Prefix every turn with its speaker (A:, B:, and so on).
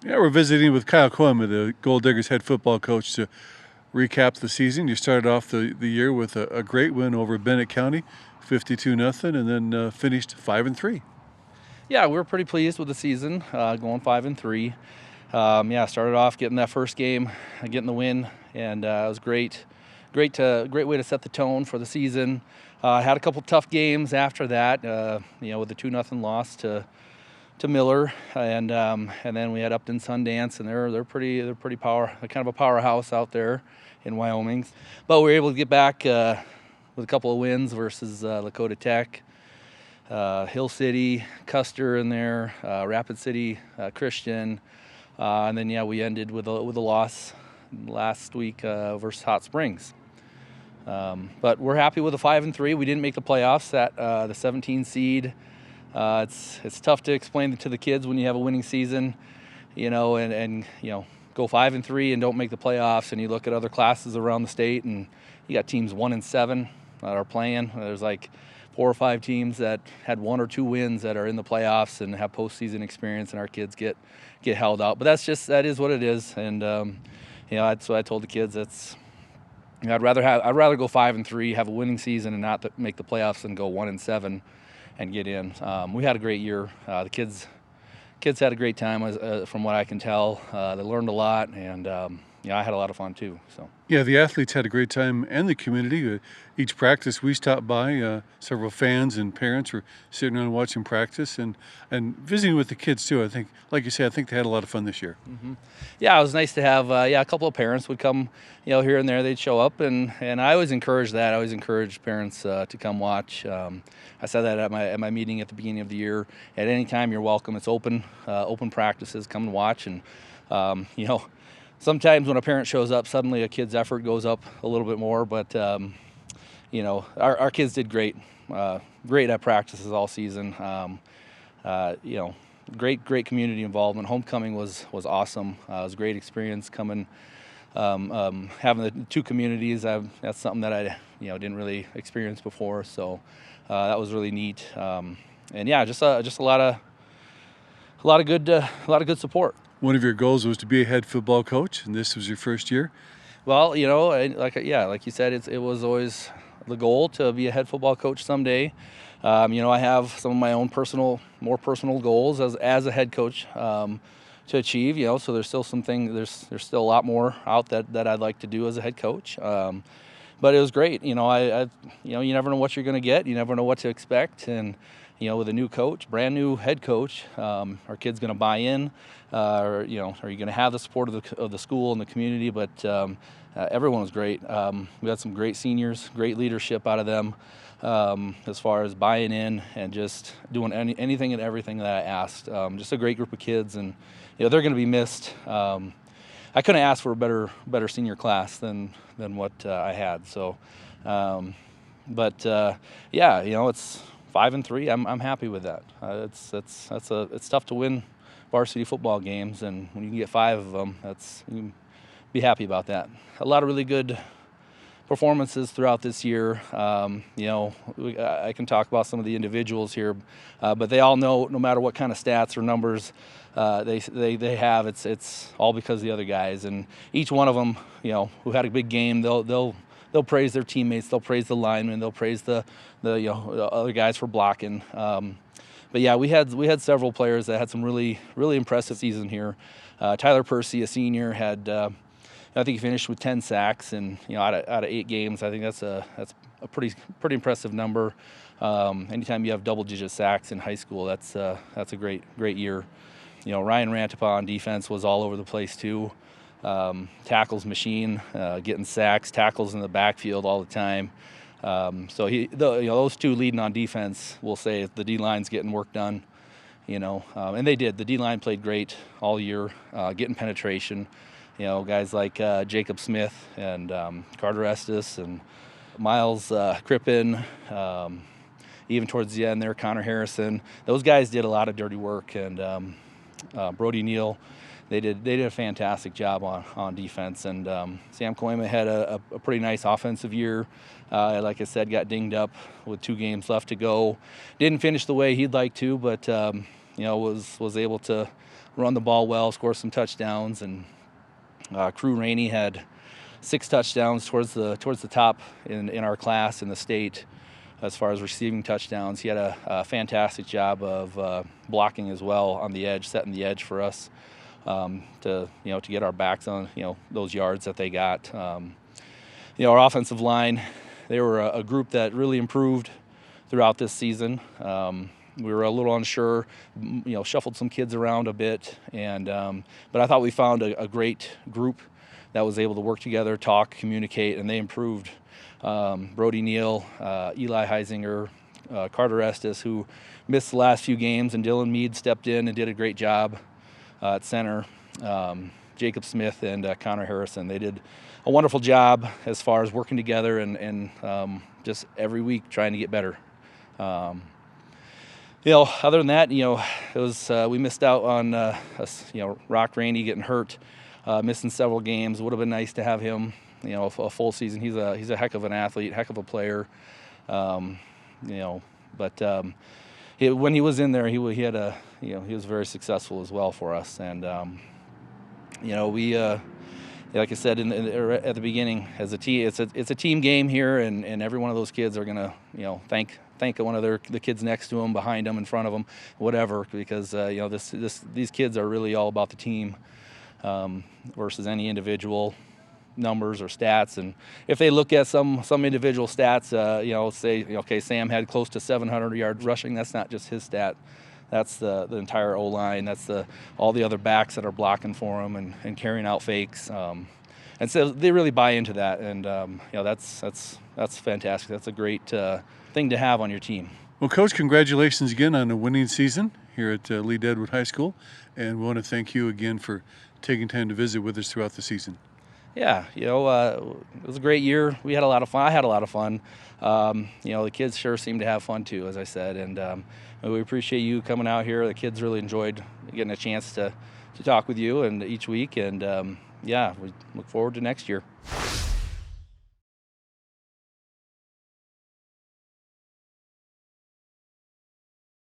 A: Yeah, we're visiting with Kyle Kooima, the Golddiggers head football coach, to recap the season. You started off the year with a great win over Bennett County, 52-0, and then finished 5-3.
B: Yeah, we were pretty pleased with the season, going 5-3. Yeah, started off getting that first game, getting the win, and it was great. Great way to set the tone for the season. Had a couple tough games after that, with the 2-0 loss to Miller, and then we had Upton Sundance, and they're pretty kind of a powerhouse out there in Wyoming. But we were able to get back with a couple of wins versus Lakota Tech, Hill City, Custer in there, Rapid City Christian, and then we ended with a loss last week versus Hot Springs. But we're happy with the 5-3. We didn't make the playoffs at the 17 seed. It's tough to explain to the kids when you have a winning season, and go 5-3 and don't make the playoffs. And you look at other classes around the state, and you got teams 1-7 that are playing. There's like 4 or 5 teams that had 1 or 2 wins that are in the playoffs and have postseason experience, and our kids get held out. But that is what it is. And that's what I told the kids. I'd rather go 5-3, have a winning season, and not make the playoffs than go 1-7 and get in. We had a great year. The kids had a great time, from what I can tell. They learned a lot, and I had a lot of fun too. So.
A: Yeah, the athletes had a great time, and the community. Each practice we stopped by, several fans and parents were sitting around watching practice and visiting with the kids too. I think, like you said, I think they had a lot of fun this year.
B: Mm-hmm. Yeah, it was nice to have. A couple of parents would come, here and there. They'd show up, and I always encourage that. I always encourage parents to come watch. I said that at my meeting at the beginning of the year. At any time, you're welcome. It's open practices. Come and watch, and sometimes when a parent shows up, suddenly a kid's effort goes up a little bit more. But our kids did great at practices all season. Great community involvement. Homecoming was awesome. It was a great experience coming, having the 2 communities. That's something that I didn't really experience before. So that was really neat. Just a lot of good support.
A: One of your goals was to be a head football coach, and this was your first year.
B: Well, like you said, it was always the goal to be a head football coach someday. I have some of my own more personal goals as a head coach to achieve. So there's still there's still a lot more out that I'd like to do as a head coach. But it was great. You never know what you're going to get. You never know what to expect, and with a new coach, brand new head coach, are kids going to buy in? Are you going to have the support of the school and the community? But everyone was great. We had some great seniors, great leadership out of them, as far as buying in and just doing anything and everything that I asked. Just a great group of kids, and they're going to be missed. I couldn't ask for a better senior class than what I had. So, it's 5-3. I'm happy with that. It's tough to win varsity football games, and when you can get 5 of them, you can be happy about that. A lot of really good performances throughout this year. I can talk about some of the individuals here, but they all know, no matter what kind of stats or numbers they have, it's all because of the other guys. And each one of them, who had a big game, they'll praise their teammates, they'll praise the linemen, they'll praise the other guys for blocking. But yeah, we had several players that had some really impressive season here. Tyler Percy, a senior, had I think he finished with 10 sacks, and out of 8 games, I think that's a pretty impressive number. Anytime you have double-digit sacks in high school, that's a great year. Ryan Rantapa on defense was all over the place too. Tackles machine, getting sacks, tackles in the backfield all the time. So those 2 leading on defense will say the D-line's getting work done. And they did. The D-line played great all year, getting penetration. Guys like Jacob Smith and Carter Estes and Miles Crippen, even towards the end there, Connor Harrison. Those guys did a lot of dirty work, and Brody Neal, they did a fantastic job on defense. And Sam Kooima had a pretty nice offensive year. Like I said, got dinged up with 2 games left to go. Didn't finish the way he'd like to, but was able to run the ball well, score some touchdowns. And Crew Rainey had 6 touchdowns towards the top in our class in the state as far as receiving touchdowns. He had a fantastic job of blocking as well on the edge, setting the edge for us to get our backs on those yards that they got. Our offensive line, they were a group that really improved throughout this season. We were a little unsure, shuffled some kids around a bit, but I thought we found a great group that was able to work together, talk, communicate, and they improved. Brody Neal, Eli Heisinger, Carter Estes, who missed the last few games, and Dylan Mead stepped in and did a great job at center. Jacob Smith and Connor Harrison, they did a wonderful job as far as working together and just every week trying to get better. Other than that, it was we missed out on Rock Rainey getting hurt, missing several games. Would have been nice to have him, a full season. He's a heck of an athlete, heck of a player. But when he was in there, he was very successful as well for us. And we. Like I said at the beginning, as a team, it's a team game here, and every one of those kids are gonna thank one of the kids next to them, behind them, in front of them, whatever, because these kids are really all about the team versus any individual numbers or stats. And if they look at some individual stats, say Sam had close to 700 yards rushing, that's not just his stat. That's the entire O-line. That's all the other backs that are blocking for him and carrying out fakes. And so they really buy into that, and that's fantastic. That's a great thing to have on your team.
A: Well, Coach, congratulations again on a winning season here at Lead-Deadwood High School, and we want to thank you again for taking time to visit with us throughout the season.
B: Yeah, it was a great year. We had a lot of fun. I had a lot of fun. The kids sure seemed to have fun too, as I said, and we appreciate you coming out here. The kids really enjoyed getting a chance to talk with you and each week, and we look forward to next year.